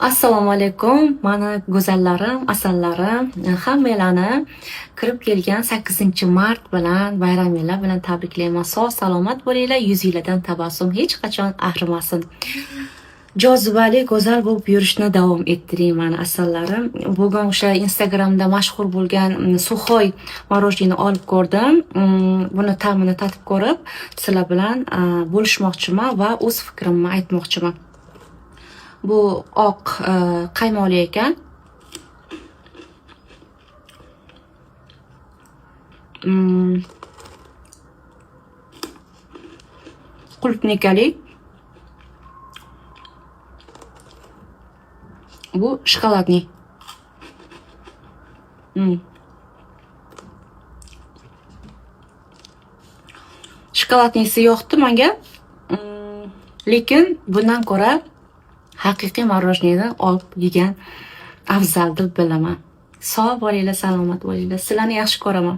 Assalomu alaykum, mana go'zallarim, asallarim, hammalarni kirib kelgan 8-mart bilan, bayraminglar bilan tabriklayman. Sog' salomat bo'linglar, yuzinglardan tabassum hech qachon ahrimasin. Jozibali, go'zal bo'lib yurishni davom ettiring mana asallarim. Bugun o'sha Instagramda mashhur bo'lgan Suxoy morojnini olib ko'rdim. Buni ta'mini tatib ko'rib, sizlar bilan bo'lishmoqchiman va o'z fikrimni aytmoqchiman. Bu oq qaymoqli ekan. Qulupnikali. Bu shokoladni. Shokoladnisi yoqdi menga. Lekin bundan ko'ra haqiqiy morojnini olib yegan afzal deb bilaman. Sog' bo'linglar, salomat bo'linglar. Sizlarni yaxshi ko'raman.